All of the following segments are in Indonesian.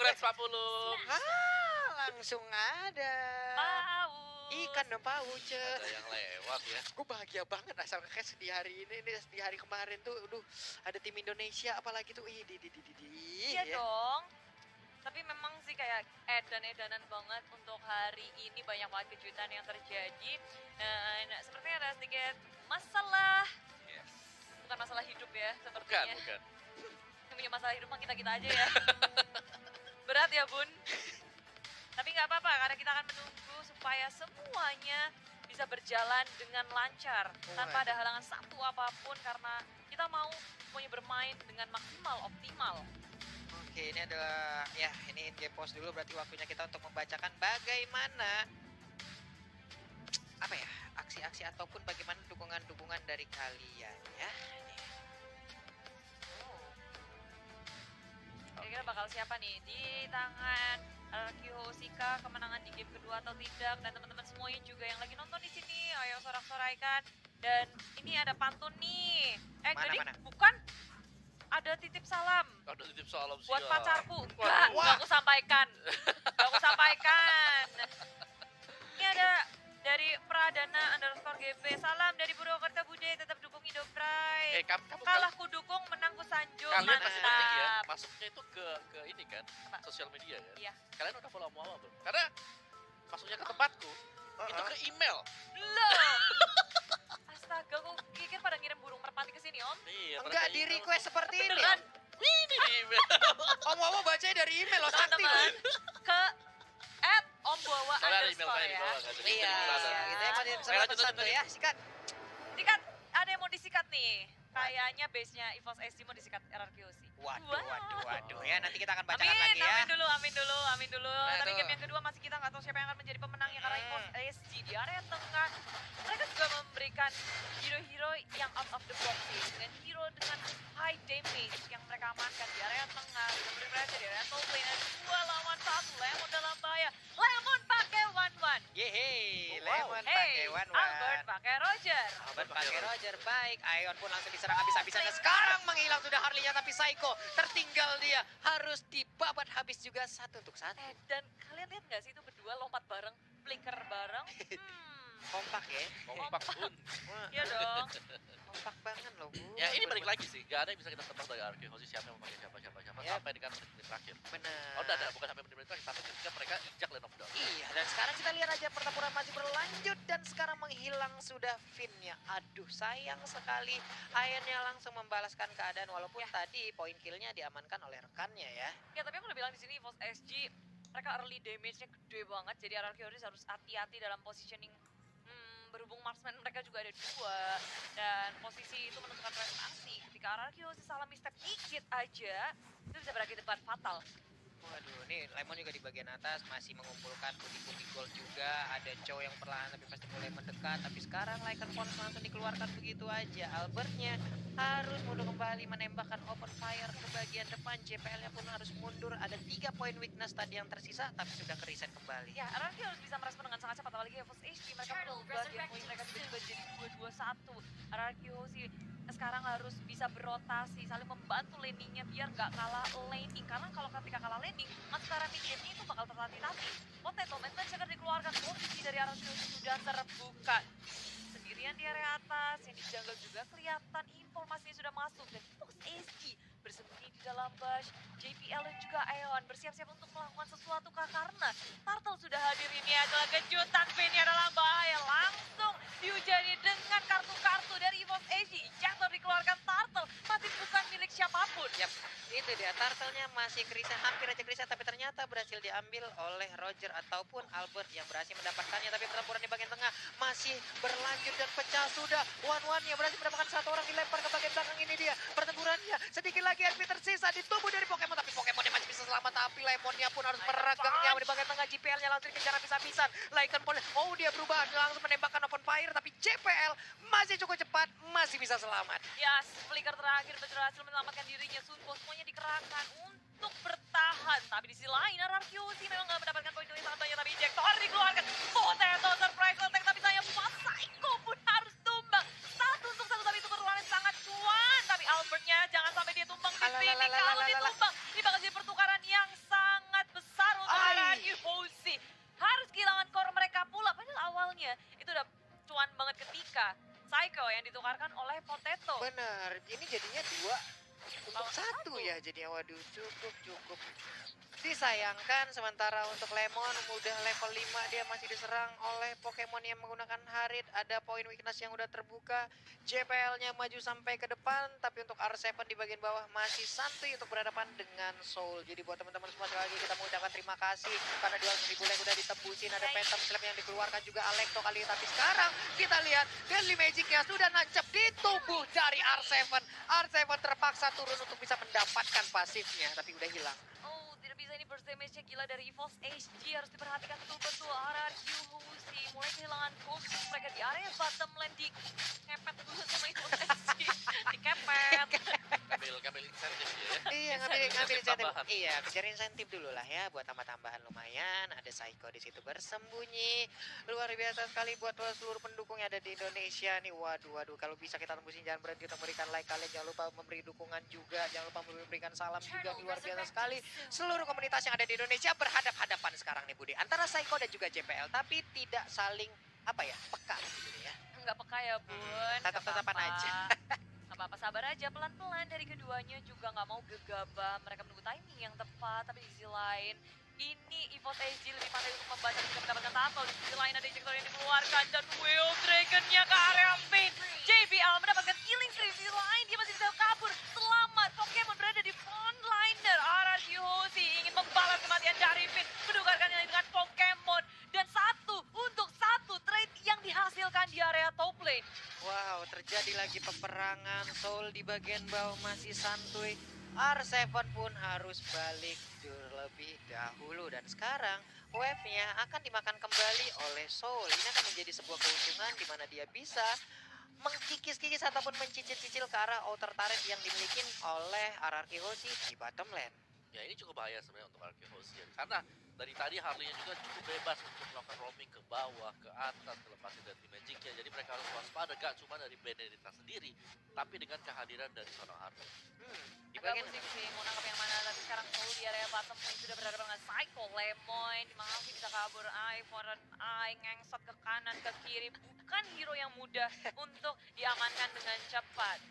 Friends 40. Langsung ada. Paus. Ikan dong paus, Ada yang lewat ya. Gue bahagia banget asal kayak di hari ini, di hari kemarin tuh, aduh, ada tim Indonesia apalagi tuh, Iya dong. Tapi memang sih kayak edan-edanan banget untuk hari ini, banyak banget kejutan yang terjadi. Dan sepertinya ada sedikit masalah, Yes. bukan masalah hidup ya Bukan, sepertinya. bukan. Yang punya masalah hidup mah kita-kita aja ya. Berat ya bun. Tapi nggak apa-apa karena kita akan menunggu supaya semuanya bisa berjalan dengan lancar. Tanpa ada halangan satu apapun karena kita mau semuanya bermain dengan maksimal, optimal. Oke, ini adalah ya ini in game pause dulu, berarti waktunya kita untuk membacakan bagaimana apa ya aksi-aksi ataupun bagaimana dukungan-dukungan dari kalian ya. Kira-kira bakal siapa nih di tangan Arkio Sika kemenangan di game kedua atau tidak, dan teman-teman semuanya juga yang lagi nonton di sini ayo sorak-soraikan. Dan ini ada pantun nih. Mana? Bukan, ada titip salam Ada titip salam buat siap. pacarku. Waduh. Enggak aku sampaikan. Enggak aku sampaikan. Ini ada dari Pradana_GP. Salam dari Purwokerto Bude, tetap dukung Indopray. Kamu Kalah ku dukung, menang ku sanjung. kalian masih penting ya, Mantap. masuknya itu ke ini kan, Apa? sosial media kan. Iya. Kalian udah follow Muhammad belum? Karena masuknya ke tempatku itu ke email. Loh. Astaga, kok pikir pada ngirim burung merpati ke sini, Om? Iya, Enggak pada di email. request seperti ini. Beneran? Ini di email. Om bacanya dari email loh, sakti loh. Teman-teman, ke @ombawa Soalnya ada email underscore saya di ya. bawah kan. Jadi Iya, kita bisa gitu ya, masih bisa Oke, lanjut, pesan lanjut, tuh ya, sikat. Sikat, ada yang mau disikat nih. Kayaknya base-nya EVOS SG mau disikat RRQC. Waduh ya, nanti kita akan bacakan Amin, lagi ya. amin dulu. Tapi tuh. game yang kedua masih kita nggak tahu siapa yang akan menjadi pemenangnya karena EVOS SG di area tengah. Mereka juga memberikan hero-hero yang out of the box sih, dengan hero dengan high damage yang mereka amankan di area tengah. Kemudian mereka di area top lane ada 2 lawan 1, Lemon dalam bahaya. Lemon pakai 1-1. Yeay, Oh, wow. Lemon Hey, pakai one. Albert pakai Roger. Albert pakai Roger, baik. Ion pun langsung diserang habis-habisan. Dan sekarang menghilang sudah Harley-nya, tapi Psycho tertinggal dia. Harus dibabat habis juga 1 untuk 1. Dan kalian lihat nggak sih itu berdua lompat bareng, flicker bareng? Kompak ya. kompak pun. Wah, Iya dong. kompak banget loh, Bu. Ya ini balik lagi sih, gak ada yang bisa kita tebak dari Arkehosi siapa yang mau pakai siapa Yap. sampai dengan menit terakhir. Benar. Oh, udah, bukan sampai menit terakhir, sampai ketika mereka injak Lane of Dawn. Iya, dan sekarang kita lihat aja pertempuran masih berlanjut dan sekarang menghilang sudah Finn-nya. Aduh, sayang sekali. Ionnya langsung membalaskan keadaan walaupun tadi poin kill-nya diamankan oleh rekannya ya. Ya tapi aku udah bilang di sini EVOS SG mereka early damage-nya gede banget, jadi Arkeoris harus hati-hati dalam positioning. Berhubung marksman mereka juga ada 2 dan posisi itu menentukan prestasi. Ketika Arkeoris salah misstep dikit aja itu bisa berakhir depan fatal. Waduh, nih Lemon juga di bagian atas masih mengumpulkan pundi-pundi gold juga. Ada Chow yang perlahan tapi pasti mulai mendekat. Tapi sekarang Lycan Pons langsung dikeluarkan begitu aja. Albertnya harus mundur kembali menembakkan open fire ke bagian depan. JPL-nya pun harus mundur. Ada 3 poin weakness tadi yang tersisa tapi sudah ke-reset kembali. Ya, RRQ harus bisa merespon dengan sangat cepat, apalagi EVOS HD mereka berubah game point mereka tiba-tiba jadi 2-2-1. RRQ sih sekarang harus bisa berotasi, saling membantu landingnya biar nggak kalah landing. Karena kalau ketika kalah landing, antara mid game-nya itu bakal tertatih-tatih. Potato Manchester dikeluarkan, posisi dari RRQ sudah terbuka. Sendirian di area atas, yang di jungle juga kelihatan informasinya sudah masuk. Dan EVOS HD bersembunyi di dalam bush. JPL dan juga Aeon bersiap-siap untuk melakukan sesuatu kah? Karena Turtle sudah hadir. Ini adalah kejutan, Vinny adalah bahaya. Langsung dihujani dengan kartu-kartu dari EVOS SG. Injektor dikeluarkan, Turtle masih bukan milik siapapun. Yap, itu dia. Turtle-nya masih krisis, hampir aja krisis, tapi ternyata berhasil diambil oleh Roger ataupun Albert yang berhasil mendapatkannya. Tapi pertempuran di bagian tengah masih berlanjut dan pecah sudah. One-one-nya berhasil mendapatkan 1 orang dilempar ke bagian belakang. Ini dia pertempurannya. Sedikit lagi HP tersisa di tubuh dari Pokemon, tapi Pokemonnya masih bisa selamat. Tapi Lemonnya pun harus meregang nyawa di bagian tengah. JPL-nya langsung dikejar habis-habisan. Lycan Pons, oh dia berubah langsung menembakkan open fire, tapi JPL masih cukup cepat, masih bisa selamat. Ya, flicker terakhir berhasil menyelamatkan dirinya. Sunko semuanya dikerahkan untuk bertahan. Tapi di sisi lain, RRQ sih memang nggak mendapatkan poin yang sangat banyak. Tapi injektor dikeluarkan. Potato surprise attack, tapi sayang Psycho pun harus tumbang. 1-1, tapi itu perlawanan sangat cuan. Tapi Albertnya jangan sampai dia tumbang di sini. Kalau dia tumbang, ini bakal jadi pertukaran yang sangat Bener, ini jadinya 2 untuk 1 ya jadinya. Waduh, cukup. Disayangkan sementara untuk Lemon udah level 5 dia masih diserang oleh Pokemon yang menggunakan Harit. Ada poin weakness yang udah terbuka. JPL-nya maju sampai ke depan, tapi untuk R7 di bagian bawah masih santuy untuk berhadapan dengan Soul. Jadi buat teman-teman semua sekali lagi kita mengucapkan terima kasih karena 200.000 leg udah ditembusin. Ada Phantom Slap yang dikeluarkan juga Alekto kali ini. Tapi sekarang kita lihat Deadly Magic-nya sudah nancep di tubuh dari R7. R7 terpaksa turun untuk bisa mendapatkan pasifnya, tapi udah hilang. Oh, tidak bisa, ini burst damage-nya gila dari EVOS HG. Harus diperhatikan betul-betul. RRQ Husi mulai kehilangan focus mereka di area bottom lane. Dikepet dulu sama EVOS HG. Dikepet. Ngambil insentif ya. Iya, ngambil insentif. Tambahan. Iya, kejar insentif dulu lah ya buat tambah-tambahan lumayan. Ada Psycho di situ bersembunyi. Luar biasa sekali buat seluruh pendukung yang ada di Indonesia nih. Waduh, kalau bisa kita tembusin jangan berhenti untuk memberikan like kalian. Jangan lupa memberi dukungan juga. Jangan lupa memberikan salam juga. Ini luar biasa sekali. Seluruh komunitas yang ada di Indonesia berhadap-hadapan sekarang nih Budi. Antara Psycho dan juga JPL, tapi tidak saling peka gitu ya. Enggak peka ya, Bun. Tatap-tatapan aja. Gak apa-apa, sabar aja, pelan-pelan dari keduanya juga nggak mau gegabah. Mereka menunggu timing yang tepat, tapi di sisi lain ini EVOS HG lebih pandai untuk membaca dan mendapatkan tackle. Di sisi lain ada ejector yang dikeluarkan dan Will Dragon-nya ke area pin. JBL mendapatkan killing spree. Di sisi lain dia masih bisa kabur. Selamat, Pokemon berada di frontliner. RRQ Hoshi ingin membalas kematian dari pin. Menukarkannya dengan Pokemon. Dan untuk satu trade yang dihasilkan di area top lane. Wow, terjadi lagi peperangan. Soul di bagian bawah masih santuy. R7 pun harus balik terlebih dahulu. Dan sekarang wave-nya akan dimakan kembali oleh Soul. Ini akan menjadi sebuah keuntungan di mana dia bisa mengkikis-kikis ataupun mencicil-cicil ke arah outer turret yang dimiliki oleh RRQ Hoshi di bottom lane. Ya ini cukup bahaya sebenarnya untuk RQ Hosian. Karena dari tadi Harley-nya juga cukup bebas untuk melakukan roaming ke bawah, ke atas, kelepasin dari Magic-nya. Jadi mereka harus waspada gak cuma dari Benedetta sendiri, tapi dengan kehadiran dari seorang Harley. Di Agak bagian pusing sih mau nangkap yang mana, tapi sekarang Soul di area bottom lane sudah berada dengan Psycho Lemon. Masih bisa kabur, ngengsot ke kanan, ke kiri. Bukan hero yang mudah untuk diamankan dengan cepat.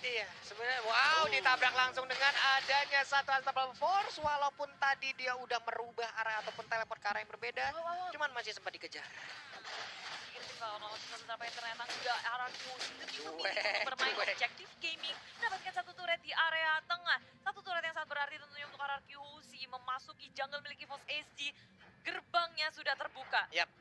Iya, sebenarnya wow ditabrak langsung dengan adanya satu Unstoppable Force. Walaupun tadi dia udah merubah arah ataupun teleport ke arah yang berbeda, cuman masih sempat dikejar. Kalau sampai ternyata enggak, RRQ lebih memilih untuk bermain objektif gaming, mendapatkan satu turret di area tengah. Satu turret yang sangat berarti tentunya untuk RRQ Hoshi memasuki jungle milik EVOS HG. Gerbangnya sudah terbuka. Yap.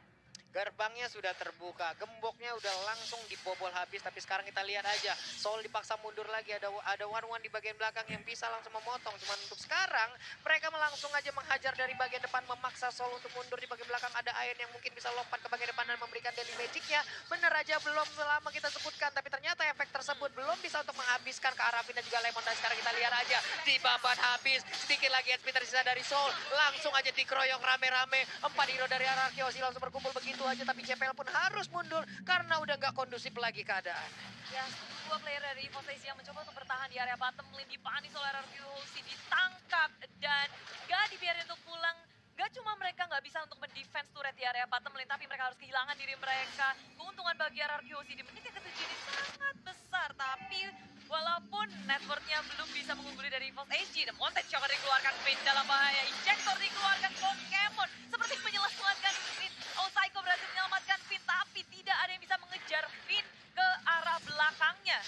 Gerbangnya sudah terbuka, gemboknya udah langsung dibobol habis. Tapi sekarang kita lihat aja, Soul dipaksa mundur lagi. Ada one di bagian belakang yang bisa langsung memotong. Cuman untuk sekarang, mereka langsung aja menghajar dari bagian depan, memaksa Soul untuk mundur. Di bagian belakang ada Ayan yang mungkin bisa lompat ke bagian depan dan memberikan Daily Magic-nya. Bener aja belum lama kita sebutkan, tapi ternyata efek tersebut belum bisa untuk menghabiskan ke arah Pin dan juga Lemon. Dan sekarang kita lihat aja, di babat habis. Sedikit lagi HP tersisa dari Soul, langsung aja dikeroyok rame-rame. 4 hero dari RRQ Hoshi langsung berkumpul begitu aja, tapi JPL pun harus mundur karena udah nggak kondusif lagi keadaan. Ya, dua player dari EVOS HG yang mencoba untuk bertahan di area bottom lane, dipanis oleh RRQ Hoshi, ditangkap dan nggak dibiarin untuk pulang. Gak cuma mereka nggak bisa untuk mendefense turret di area bottom lane, tapi mereka harus kehilangan diri mereka. Keuntungan bagi RRQ Hoshi di menit yang ke-7 ini sangat besar, tapi walaupun networknya belum bisa mengungguli dari EVOS HG, dan Montage Shocker dikeluarkan, Pin dalam bahaya, Injector dikeluarkan, Pokemon seperti menyelamatkan Pin. Oh, Psycho berhasil menyelamatkan Pin, tapi tidak ada yang bisa mengejar Pin ke arah belakangnya.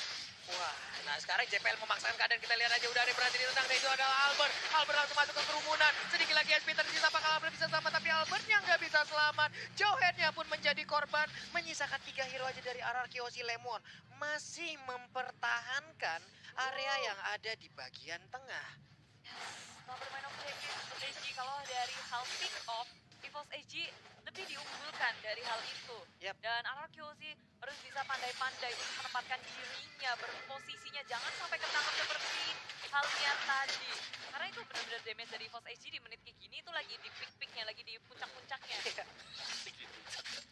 Wah, nah sekarang JPL memaksakan keadaan. Kita lihat aja udah ada yang berhasil ditendang, dan itu adalah Albert. Albert langsung masuk ke kerumunan. Sedikit lagi SP tersisa, apakah Albert bisa selamat? Tapi Albertnya nggak bisa selamat. Joheadnya pun menjadi korban. Menyisakan 3 hero aja dari RRQ Hoshi. Lemon masih mempertahankan area yang ada di bagian tengah. Setelah bermain objektif, EVOS HG kalau dari hal pick off, EVOS HG lebih diunggulkan dari hal itu. Yap. Dan RRQ Hoshi harus bisa pandai-pandai untuk menempatkan dirinya, berposisinya, jangan sampai ketangkap seperti halnya tadi. Karena itu benar-benar damage dari EVOS HG di menit kayak gini itu lagi di peak-peaknya, lagi di puncak-puncaknya.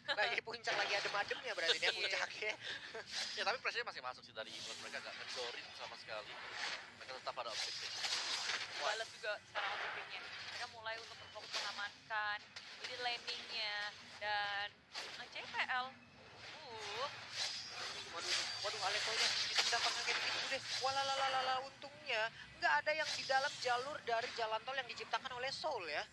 Lagi puncak, lagi adem-ademnya berarti dia puncaknya. Ya tapi pressure masih masuk sih dari EVOS. Mereka nggak ngedorin sama sekali. Mereka tetap pada objektif. Balas juga sekarang objektifnya. Mereka mulai untuk berfokus mengamankan jadi landingnya dan JPL. Waduh, Alektonya ditendang pakai Walalalala, untungnya nggak ada yang di dalam jalur dari jalan tol yang diciptakan oleh Soul ya.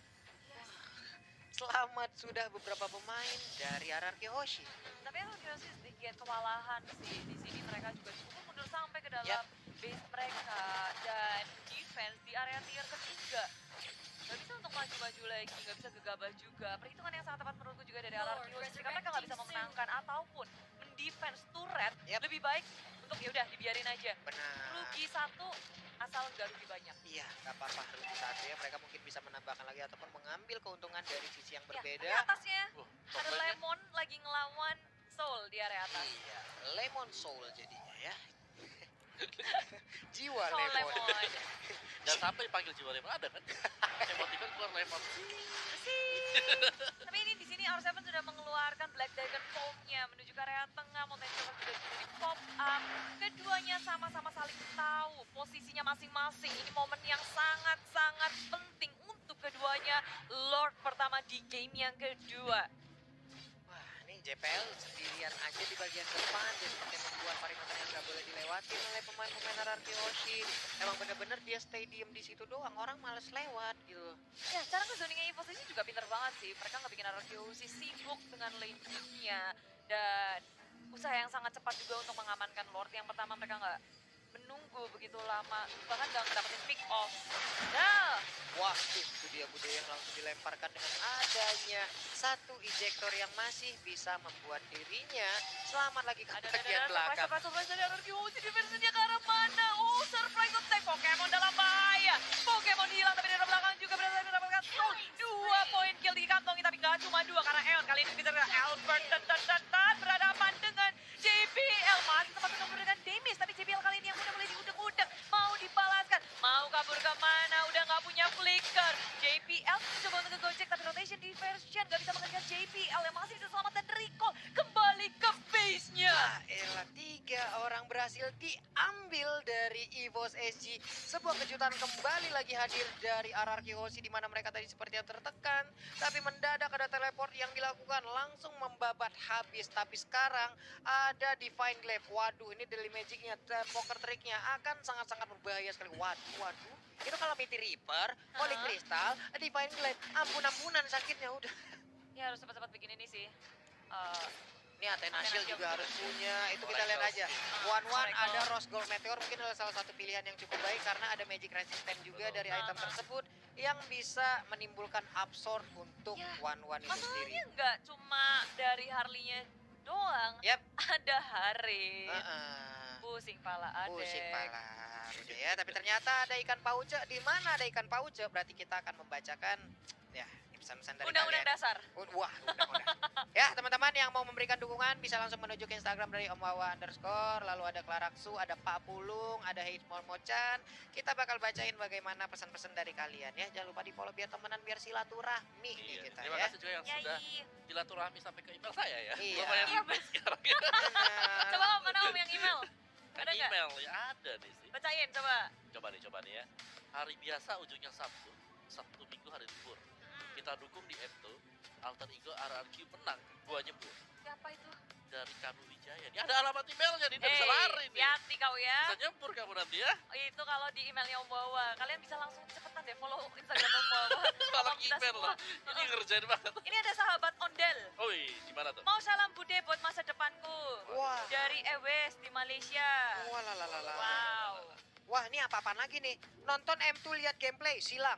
Selamat sudah beberapa pemain dari RRQ Hoshi. Tapi RRQ sih sedikit kewalahan sih. Di sini mereka juga cukup mundur sampai ke dalam Yap. base mereka. Dan defense di area tier ketiga. Gak bisa untuk maju-maju lagi, gak bisa gegabah juga. Perhitungan yang sangat tepat menurutku juga dari RRQ. Jika mereka gak bisa memenangkan ataupun mendefense turret, Yap. lebih baik untuk yaudah dibiarin aja. Benar. Rugi satu, asal gak rugi banyak. Iya, nggak apa-apa rugi satu ya. Mereka mungkin bisa menambahkan lagi ataupun mengambil keuntungan dari sisi yang Ya, berbeda. tapi atasnya Wah, ada top lane-nya. Lemon lagi ngelawan Soul di area atas. Iya, Lemon Soul jadinya ya. Jiwa Soul Lemon. Lemon. Jangan sampai dipanggil jiwa lemon ada kan? Emoticon keluar lemon. Tapi ini di sini R7 sudah mengeluarkan Black Dragon Foam-nya menuju ke area tengah. Mountain Shepherd sudah bisa di pop up. Keduanya sama-sama saling tahu posisinya masing-masing. Ini momen yang sangat-sangat penting untuk keduanya. Lord pertama di game yang kedua. Wah, ini JPL sendirian aja di bagian depan. Dia seperti membuat perimeter yang nggak boleh dilewatin oleh pemain-pemain RRQ Hoshi. Emang bener-bener dia stay diem di situ doang. Orang males lewat gitu. Ya, cara ngezoningnya EVOS ini juga pinter banget sih. Mereka nggak bikin RRQ sih sibuk dengan lane-nya. Dan usaha yang sangat cepat juga untuk mengamankan Lord. Yang pertama mereka nggak menunggu begitu lama. Bahkan nggak dapetin pick off. Nah, Wah, itu dia Bude yang langsung dilemparkan dengan adanya satu ejector yang masih bisa membuat dirinya selamat lagi ke bagian belakang. surprise dari RRQ di versinya ke arah mana? Oh, surprise attack. Pokemon dalam bahaya. Pokemon hilang tapi dari belakang juga berhasil mendapatkan Soul. 2 poin kill dikantongi tapi nggak cuma 2 karena Eon kali ini bisa Albert dan berhadapan dengan JBL. Masih sempat untuk memberikan damage tapi JBL kali ini yang udah mulai diudek-udek. Mau dibalaskan, mau kabur kemana? Udah nggak punya flicker. JBL coba untuk ngegojek tapi rotation diversion nggak bisa mengejar JBL yang masih bisa selamat dan recall kembali ke base-nya. Ah, elah, 3 orang berhasil diambil dari EVOS SG. Sebuah kejutan kembali lagi hadir dari RRQ Hoshi di mana mereka tadi seperti yang tertekan. Tapi mendadak ada teleport yang dilakukan langsung membabat habis. Tapi sekarang ada Divine Glaive. Waduh, ini Daily Magic-nya, poker trick-nya akan sangat-sangat berbahaya sekali. Waduh. Itu kalau Mighty Reaper, Holy Aha. Crystal, Divine Glaive. Ampun-ampunan sakitnya udah. Ya harus cepat-cepat bikin ini sih. Ini Athena Shield Shield. juga harus punya. Itu kita Oracle lihat aja. Shield. One Oracle. ada Rose Gold Meteor mungkin adalah salah satu pilihan yang cukup baik karena ada magic resistant juga Betul. dari item Aha. tersebut yang bisa menimbulkan absorb untuk Ya, One itu sendiri. Masalahnya nggak cuma dari Harley-nya doang, Yap. ada Haris. Heeh. Pusing pala adek. Pusing pala. Udah ya, tapi ternyata ada ikan pauce. Di mana ada ikan pauce? Berarti kita akan membacakan ya pesan-pesan dari Undang-undang kalian. dasar. Wah, undang-undang. Ya, teman-teman yang mau memberikan dukungan bisa langsung menuju ke Instagram dari Om Wawa _, lalu ada Klaraksu, ada Pak Pulung, ada Hate Mochan. Kita bakal bacain bagaimana pesan-pesan dari kalian ya. Jangan lupa di-follow biar temenan, biar silaturahmi nih Iya, kita terima ya. kasih juga yang sudah Yai. silaturahmi sampai ke email saya ya. Iya. Lumayan Iya, ribet sekarang ya. Benar. Coba Om, mana Om yang email? Kan Ada nggak? email ya ada nih sih. Bacain coba. Coba nih ya. Hari biasa ujungnya Sabtu, Sabtu Minggu hari libur. Kita dukung di M2, Alter Ego RRQ menang, gua nyebur. Siapa itu? Dari Kanu Wijaya. Ini ada alamat emailnya nih, bisa lari nih. hati kau ya. Bisa nyebur kamu nanti ya. Itu kalau di emailnya Om Wawa. Kalian bisa langsung cepetan deh follow Instagram Om Wawa. Kalau Tolong kita email semua. lah. Ini ngerjain banget. Ini ada sahabat Ondel. Oi, gimana tuh? Mau salam bude buat masa depanku. Wah. Dari Ewes di Malaysia. Wah, lalalala. Wow. Wah, ini apa-apaan lagi nih? Nonton M2 lihat gameplay, silang.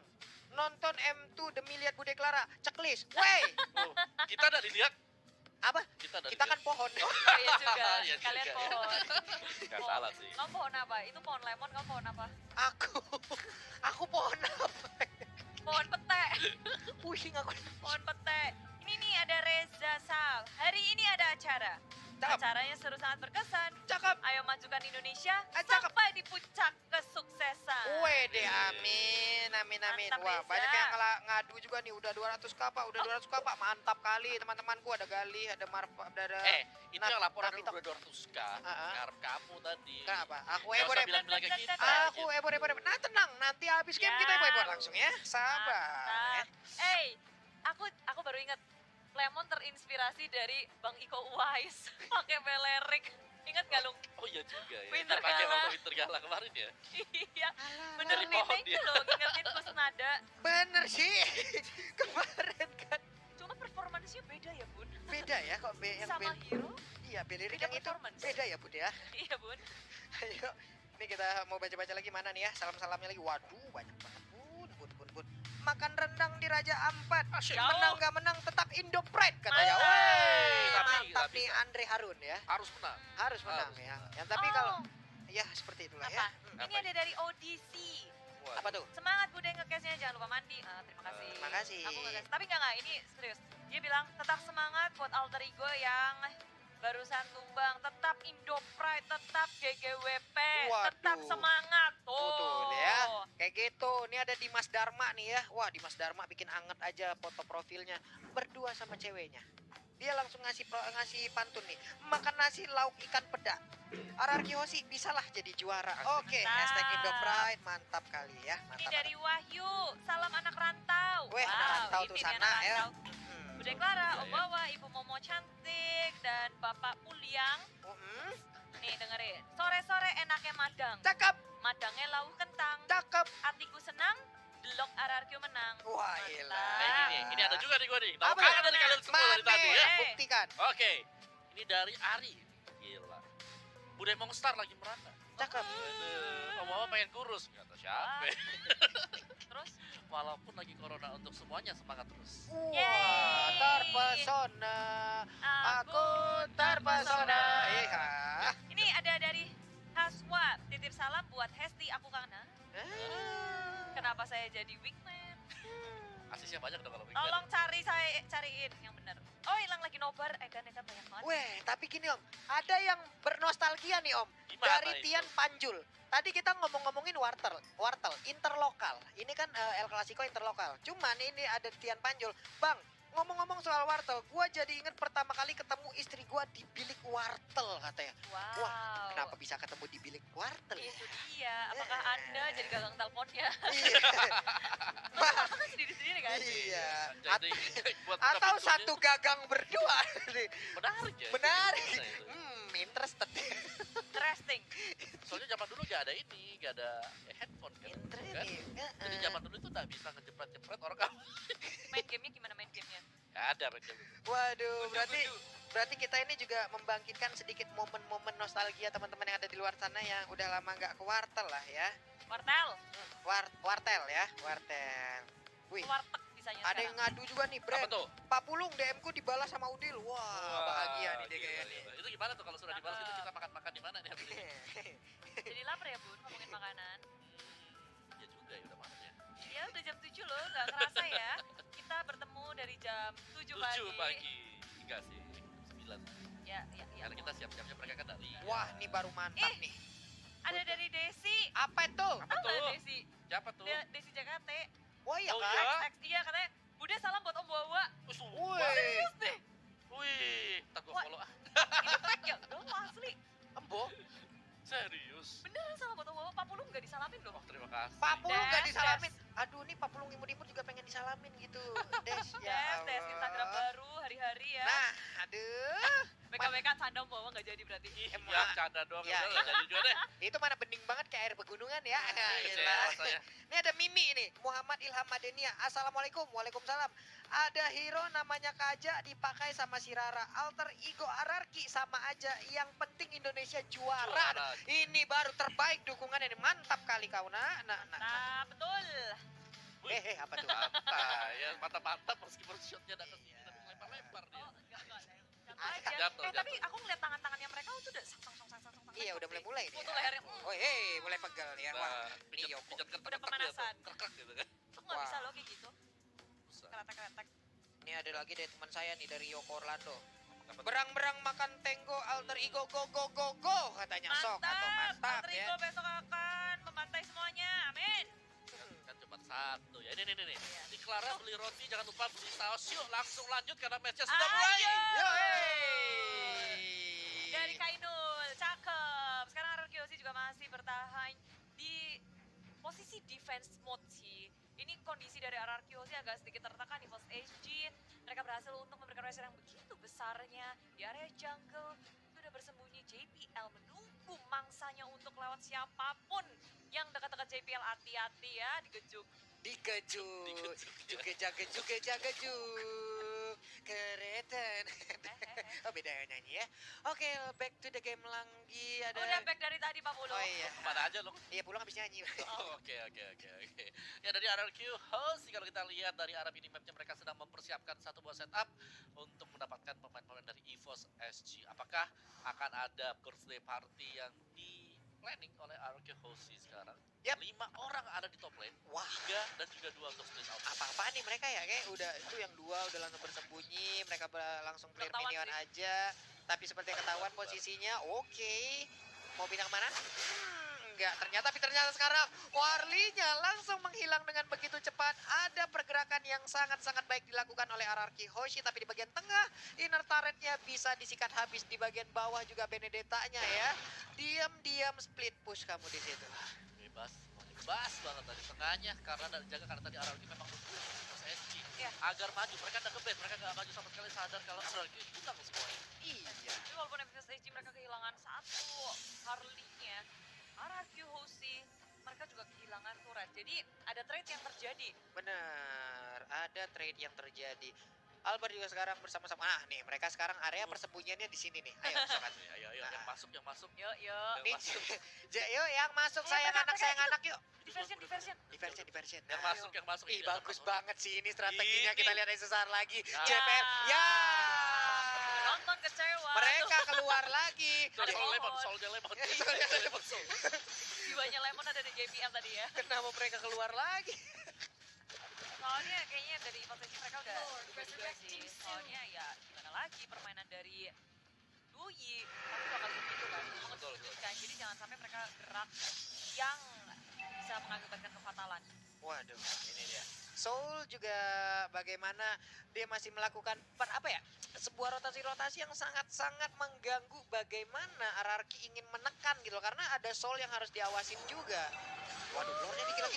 Nonton M2 demi lihat Bude Clara, checklist. Wey, Oh, kita udah dilihat. apa? Kita udah Kita kan pohon. Oh, iya juga. Iya Kalian juga. pohon. Nggak salah sih. Kamu pohon apa? Itu pohon lemon, kamu pohon apa? Aku pohon apa? Pohon pete. Pusing aku. Pohon pete. Ini nih ada Reza Sal. Hari ini ada acara. Cakep. Acaranya seru sangat berkesan. Cakep. Ayo majukan Indonesia Cakep. sampai di puncak kesuksesan. Wede, amin, amin, amin. Mantap, Wah, Reza. banyak yang ngadu juga nih. Udah 200 kapak, udah 200 kapak. Mantap kali teman-temanku. Ada Galih, ada Marfa, ada... Itu Nah, yang laporan tapi udah 200k. Ah. Ngarep kamu tadi. Kenapa? Aku Nggak Ebor, usah bilang-bilang kayak gitu. Aku Ebor. Nah, tenang. Nanti habis game Ya. kita Ebor langsung ya. Sabar. Ya. Mantap. Aku baru ingat Lemon terinspirasi dari Bang Iko Uwais pakai Belerik. Ingat gak lu? Oh iya juga ya. Winter Pakai Gala. waktu Winter Gala kalah kemarin ya. Iya, Alah, benerin Dari nih, pohon thank you dia. loh, ngingetin Kusnada. bener sih. Kemarin kan Cuma performancenya beda ya bun. beda ya kok yang Sama Hero, iya Belirik beda yang itu performance. beda ya Bud ya. iya bun. Ayo, ini kita mau baca-baca lagi mana nih ya? Salam-salamnya lagi. Waduh, banyak banget Bun. Makan rendang di Raja Ampat. Asyik. Jauh. Menang gak menang tetap Indo Pride katanya. Mantap. Woi, Tapi mantap nggak nih bisa. Andre Harun ya. Harus menang. Harus menang Harus ya. menang. Yang tapi Oh, kalau ya seperti itulah ya. apa? Hmm. Ini ada dari ODC. Waduh. Apa tuh? Semangat Bude ngecase-nya, jangan lupa mandi. Terima kasih. Terima kasih. Aku nge-case. Tapi enggak, ini serius. Dia bilang tetap semangat buat alter ego yang barusan tumbang, tetap Indo Pride, tetap GGWP, tetap Waduh. semangat. Tuh. Betul ya. Kayak gitu. Ini ada Dimas Dharma nih ya. Wah, Dimas Dharma bikin anget aja foto profilnya berdua sama ceweknya. Dia langsung ngasih pantun nih. Makan nasi lauk ikan peda. Ararki Hoshi bisalah jadi juara. Oke, Mantap. hashtag Indo Pride mantap kali ya. Ini Mantap. dari Wahyu, salam anak rantau. Weh, anak rantau tuh ini nih sana anak ya. rantau. Hmm. Bude Clara, Iya, Om ya. Wawa, Ibu Momo cantik, dan Bapak Puliang. Hmm. Nih dengerin, sore-sore enaknya madang. Cakep, Madangnya lauk kentang. cakep. Hatiku senang, delok RRQ menang. Wah, Mantap. gila. Nah, ini ada juga nih gue nih. Tahu Apa kan ya? dari kalian semua dari Mana? tadi ya. Buktikan. Oke. Ini dari Ari. Gila. Bude Mongstar lagi merana. Cakep. Om pengen kurus. Nggak tahu siapa. Terus, Walaupun lagi corona untuk semuanya semangat terus. Wah, Yeay. terpesona. Aku terpesona. Iya. Ini ada dari Haswa, titip salam buat Hesti, aku kangen. Kenapa saya jadi wingman? Asisnya banyak dong kalau weekend. Tolong cariin yang bener. Oh, hilang lagi nobar, edan banyak banget. Weh, tapi gini Om, ada yang bernostalgia nih Om. Gimana Dari itu? Tian Panjul. Tadi kita ngomongin wartel interlokal. Ini kan El Clasico interlokal. Cuman ini ada Tian Panjul. Bang, ngomong-ngomong soal wartel, gua jadi inget pertama kali ketemu istri gua di bilik wartel katanya. Wow. Wah, kenapa bisa ketemu di bilik wartel ya? Itu dia. Apakah Anda jadi gagang teleponnya? Iya. Apa kan sendiri-sendiri kan? Iya. Jadi buat buka Atau pintunya. satu gagang berdua. Menarik ya. Menarik. Gimana itu? Interested. Interesting. Soalnya zaman dulu gak ada ini, gak ada handphone kan. Interesting. Kan? Jadi zaman dulu itu gak bisa ngejepret-jepret orang kamu. Main gamenya gimana main gamenya? Gak ada mereka dulu. Waduh, berarti kita ini juga membangkitkan sedikit momen-momen nostalgia teman-teman yang ada di luar sana yang udah lama nggak ke wartel lah ya. Wartel. Wartel ya, wartel. Wih, Warteg bisanya ada yang ngadu juga nih, Apa Brand. tuh? Pak Pulung DM ku dibalas sama Udil. Wah, bahagia nih dia gila, kayaknya nih. gila. Itu gimana tuh kalau sudah dibalas itu kita makan-makan di mana nih habis ini? Jadi lapar ya bun ngomongin makanan. Ya juga ya udah makan ya. Ya udah jam 7 loh, nggak kerasa ya. Kita bertemu dari jam 7 pagi. 7 pagi. Enggak sih. 9. Ya. Karena kita siap-siapnya mereka kan dari. Wah, nih baru mantap Ih. nih. Ada dari Desi. Apa itu? Apa Tahu nggak tuh? Desi? Siapa tuh? Desi Jakarta. Wah, iya Oh, kan? iya? Iya katanya. Bude salam buat Om Wawa. Wih, Serius deh. Wih, tak gua Wah. follow ah. Ini fake ya? Dong asli. embo. Serius. Beneran salam buat Om Wawa. Pak Pulung nggak disalamin loh. Oh, terima kasih. Pak Pulung nggak Des, disalamin. Aduh, nih Pak Pulung imut-imut juga pengen disalamin gitu. Des, ya Des, Instagram Allah. baru hari-hari ya. Nah, aduh. BKWK canda Om Wawa nggak jadi berarti. Ih, Emang. ya canda doang Ya, udah lah, jadi juga deh. Itu mana bening banget kayak air pegunungan ya. Kecewa Yaelah. saya. Ini ada Mimi ini, Muhammad Ilham Madenia. Assalamualaikum, waalaikumsalam. Ada hero namanya Kaja dipakai sama si Rara. Alter ego Ararki sama aja. Yang penting Indonesia juara. Juara. Ini baru terbaik dukungannya ini. Mantap kali kau nak. Nah, betul. Apa tuh? Mata ya, mantap-mantap meskipun shotnya udah kesini tapi lempar-lempar dia. Oh, enggak. Ah, Aja. jatuh, Tapi aku ngeliat tangan-tangannya mereka tuh udah sang. Iya, udah mulai nih. Foto lehernya. Oh, hei, mulai pegel nih ya. Wah, Nah, ini pijat Yoko. pijat kertek Udah pemanasan. kertek gitu kan. Tuh nggak Wah. bisa loh kayak gitu. Susah. Kretek-kretek. Ini ada lagi dari teman saya nih dari Yoko Orlando. Apa tuh? Berang-berang makan tenggo alter ego go katanya sok atau mantap Alter ya. Ego besok akan membantai semuanya. Amin. Kan cuma satu ya. Ini nih. Iya. Di Clara beli roti jangan lupa beli saus. Yuk langsung lanjut karena matchnya sudah mulai. Ayo. Yo, Dari Kainul, cakep. Sekarang Arkeosi juga masih bertahan di posisi defense mode sih. Ini kondisi dari Arkeosi agak sedikit tertekan di post HG. Mereka berhasil untuk memberikan pressure yang begitu besarnya di area jungle. Itu udah bersembunyi. JPL menunggu mangsanya untuk lewat siapapun yang dekat-dekat JPL. Hati-hati ya, digejuk. Dikejuk. Juke jaga juk. Kereten. Oh beda nyanyi ya. Oke, back to the game lagi. Ada. Udah back dari tadi Pak Pulu. Oh iya. Kemana aja lo? Iya pulang habis nyanyi. Oh, oke. Ya dari RRQ host, kalau kita lihat dari arah minimapnya mereka sedang mempersiapkan satu buah setup untuk mendapatkan pemain-pemain dari EVOS SG. Apakah akan ada birthday party yang di planning oleh RRQ host sekarang? Yap. 5 orang ada di top lane, Wah. 3 dan juga 2 untuk split out. Apa-apaan nih mereka ya, kayak udah itu yang 2 udah langsung bersembunyi, mereka langsung clear Ketahuan minion sih. aja. Tapi seperti yang ketahuan posisinya, oke. Mau pindah mana? Enggak, ternyata sekarang Warlinya langsung menghilang dengan begitu cepat. Ada pergerakan yang sangat-sangat baik dilakukan oleh RRQ Hoshi, tapi di bagian tengah inner turretnya bisa disikat habis, di bagian bawah juga Benedetta-nya ya. Diam-diam split push kamu di situ. Bebas banget tadi tengahnya karena dijaga karena tadi RRQ memang nungguin EVOS SG Iya. agar maju. Mereka udah nge-ban, mereka gak maju sama sekali, sadar kalau RRQ hilang semuanya. Iya. Tapi walaupun FPS SG mereka kehilangan satu Harley-nya, RRQ Hoshi mereka juga kehilangan turret. Jadi ada trade yang terjadi. Benar, ada trade yang terjadi. Albert juga sekarang bersama-sama. Ah, nih mereka sekarang area persembunyiannya di sini nih. Ayo, sobat. Ayo, yang masuk. Yuk. Nih, masuk. yuk yang masuk Ayo, sayang mereka, anak itu. yuk. Diversion. Diversion. Yang Nah, masuk. Ih, Ini bagus ada banget sih ini strateginya. Ini. Kita lihat dari sesaat lagi. Ah. JPL. Ya. Nonton kecewa. Mereka keluar lagi. Ada pohon. Solnya lemon. Jiwanya Lemon ada di JPL tadi ya. Kenapa mereka keluar lagi? Soalnya kayaknya dari potensi mereka udah juga sih. Soalnya ya gimana lagi permainan dari Dui pasti bakal begitu kan. Betul. Kan jadi jangan sampai mereka gerak yang bisa mengakibatkan kefatalan. Waduh, ini dia. Soul juga bagaimana dia masih melakukan sebuah rotasi-rotasi yang sangat-sangat mengganggu bagaimana RRQ ingin menekan gitu loh. Karena ada Soul yang harus diawasin juga. Waduh, lore-nya dikit lagi.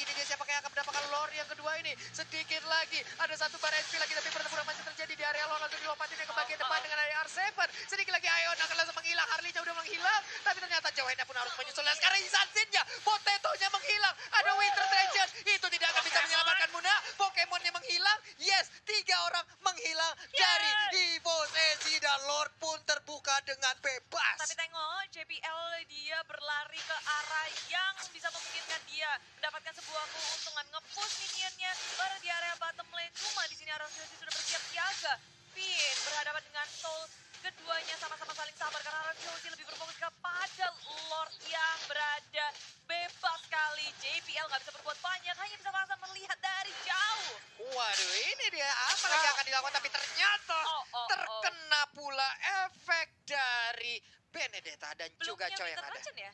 Ini dia siapa yang akan mendapatkan lore yang kedua ini. Sedikit lagi, ada satu bar SP lagi, tapi pertempuran masih terjadi di area lore. Langsung dilompatin ke bagian depan dengan area R7. Sedikit lagi Ion akan langsung menghilang, Harley-nya udah menghilang. Tapi ternyata Johanna pun harus menyusul. Dan sekarang Insansin-nya, Potato-nya menghilang. Ada Winter Treasure, itu tidak akan bisa menyelamatkan Muna. Pokemonnya menghilang, yes, 3 orang menghilang dari EVOS SG. Dan Lord pun terbuka dengan bebas. Tapi tengok JPL dia berlari ke arah yang bisa memungkinkan dia mendapatkan sebuah keuntungan, nge-push minionnya baru di area bottom lane. Cuma di sini RRQ sudah bersiap siaga. Pin berhadapan dengan Soul, keduanya sama-sama saling sabar karena RRQ lebih berfokus kepada Lord yang berada bebas sekali. JPL nggak bisa berbuat banyak, hanya bisa merasa melihat dari jauh. Waduh, ini dia apa lagi akan dilakukan, tapi ternyata terkena pula efek dari Benedetta dan Belum juga Choi yang Winter ada. Dungeon ya?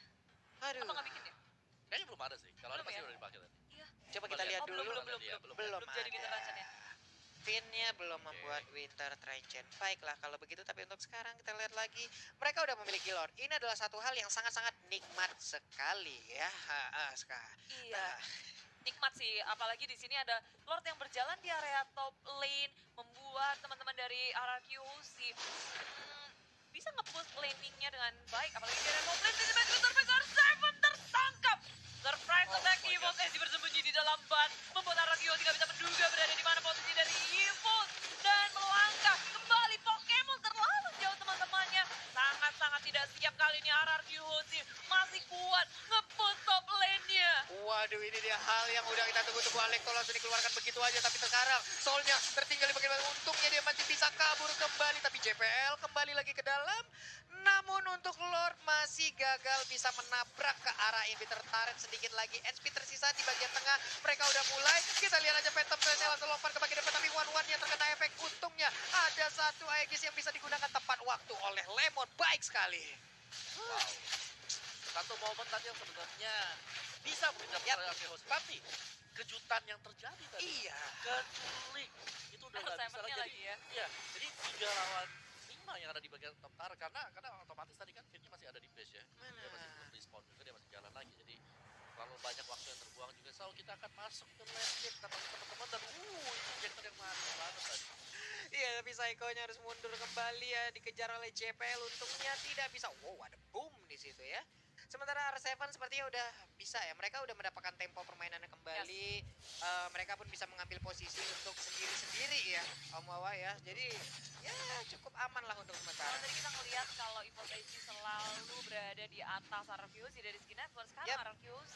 Aduh, Apa nggak bikin ya? Kayaknya belum ada sih. Kalau ada Belum pasti ya? udah dipakai tadi. Iya. coba kita lihat Oh, dulu. belum jadi Winter Dungeon ya. Finnya belum membuat Winter Trenchen. Baiklah kalau begitu, tapi untuk sekarang kita lihat lagi. Mereka udah memiliki Lord. Ini adalah satu hal yang sangat-sangat nikmat sekali ya. Ska. Iya. Nah, Nikmat sih, apalagi di sini ada Lord yang berjalan di area top lane, membuat teman-teman dari RRQ Hoshi bisa nge-push laningnya dengan baik, apalagi di area top lane, tiba-tiba Surprise R7 tertangkap. Surprise attack my EVOS God. SG bersembunyi di dalam ban, membuat RRQ Hoshi tidak bisa menduga berada di mana posisi dari EVOS dan melangkah kembali. Pokemon terlalu jauh teman-temannya, sangat-sangat tidak siap kali ini RRQ Hoshi masih kuat nge-push top lane-nya. waduh, ini dia hal yang udah kita tunggu-tunggu. Alekto langsung dikeluarkan begitu aja, tapi sekarang Soulnya tertinggal di bagian bawah. Untungnya dia masih bisa kabur kembali, tapi JPL kembali lagi ke dalam. Namun untuk Lord masih gagal bisa menabrak ke arah inhibitor turret. Sedikit lagi HP tersisa di bagian tengah. Mereka udah mulai. Kita lihat aja Phantom Thread-nya langsung lompat ke bagian depan, tapi One yang terkena efek. Untungnya ada satu Aegis yang bisa digunakan tepat waktu oleh Lemon. Baik sekali. Wow. Satu momen tadi yang sebenarnya bisa berpindah Yap. ke RRQ host. Tapi kejutan yang terjadi tadi. Iya. Keculik. Itu udah nggak bisa Simon-nya lagi ya. Iya, jadi 3 lawan 5 yang ada di bagian top tar karena otomatis tadi kan Finnya masih ada di base ya. Dia masih belum respawn juga, dia masih jalan lagi. Jadi terlalu banyak waktu yang terbuang juga. So kita akan masuk ke lane game kata teman-teman dan itu injektor yang mati banget tadi. Iya, ya, tapi Saiko-nya harus mundur kembali ya, dikejar oleh JPL, untungnya tidak bisa. Wow, ada boom di situ ya. Sementara R7 sepertinya udah bisa ya, mereka udah mendapatkan tempo permainannya kembali. Mereka pun bisa mengambil posisi untuk sendiri-sendiri ya, Om Wawa ya. Jadi ya cukup aman lah untuk Kalau sementara. tadi kita ngelihat kalau EVOS SG selalu berada di atas RRQC dari segi network, sekarang Yap. RRQC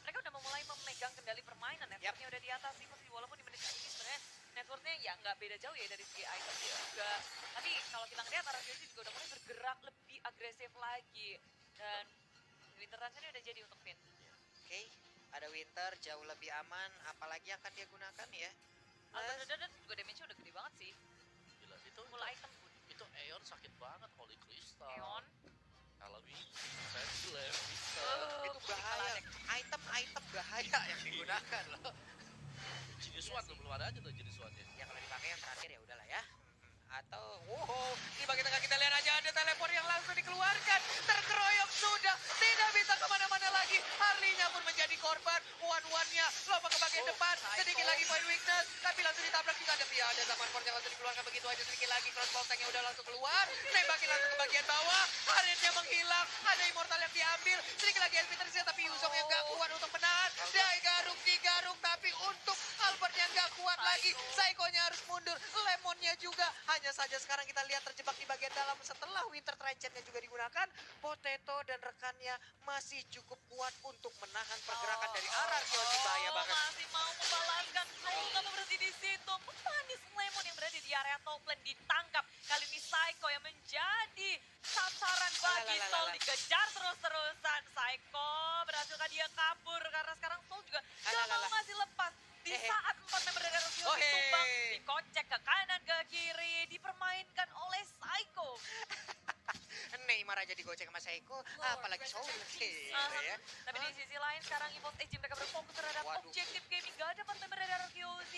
mereka udah memulai memegang kendali permainan, networknya udah di atas EVOS, walaupun di menit ini sebenarnya networknya ya nggak beda jauh ya dari segi item juga. Tapi kalau kita ngelihat RRQC juga udah mulai bergerak lebih agresif lagi, dan Winter Rush ini udah jadi untuk Vin. Oke, ada Winter jauh lebih aman, apalagi akan dia gunakan ya. Dan juga damage-nya udah gede banget sih, Gila, itu mulai item pun. itu Aeon sakit banget, Holy Crystal. Eon, Kalau Sentinel bisa. Itu bahaya, item bahaya yang digunakan loh. Jenis Iya one sih. belum ada aja tuh jenis one-nya. Ya kalau dipakai yang terakhir ya udahlah ya. Atau wow, di bagian tengah kita lihat aja ada teleport yang langsung dikeluarkan. Terkeroyok sudah, tidak bisa kemana-mana lagi. Harley-nya pun menjadi korban. One-one-nya lompat ke bagian depan. Sedikit lagi point weakness, tapi langsung ditabrak juga. Tapi ya ada zaman force yang langsung dikeluarkan begitu aja. Sedikit lagi crossbow tank-nya udah langsung keluar. Nembakin langsung ke bagian bawah. Harley-nya menghilang. Ada immortal yang diambil. Sedikit lagi Elvin tersisa, tapi Yuzong yang gak kuat untuk menahan. Dai digaruk, tapi untuk Albertnya gak kuat lagi. Saiko-nya harus mundur. Lemonnya juga. Hanya saja sekarang kita lihat terjebak di bagian dalam setelah Winter Trenchant-nya juga digunakan. Potato dan rekannya masih cukup kuat untuk menahan pergerakan dari RRQ. Bahaya banget. masih mau membalaskan Soul, tapi berhenti di situ. Pemanis Lemon yang berada di area top lane ditangkap. Kali ini Psycho yang menjadi sasaran bagi Soul, dikejar terus-terusan. Psycho berhasilkan dia kabur karena sekarang Soul juga gak mau ngasih lepas. Di saat 4 member dari RRQ ditumbang, dikocek ke kanan ke kiri, dipermainkan oleh Psycho. Neymar aja digocek sama Saiko, apalagi Soul gitu ya. Tapi di sisi lain sekarang EVOS SG mereka berfokus terhadap Waduh. objektif gaming. Gak ada 4 member dari RRQZ.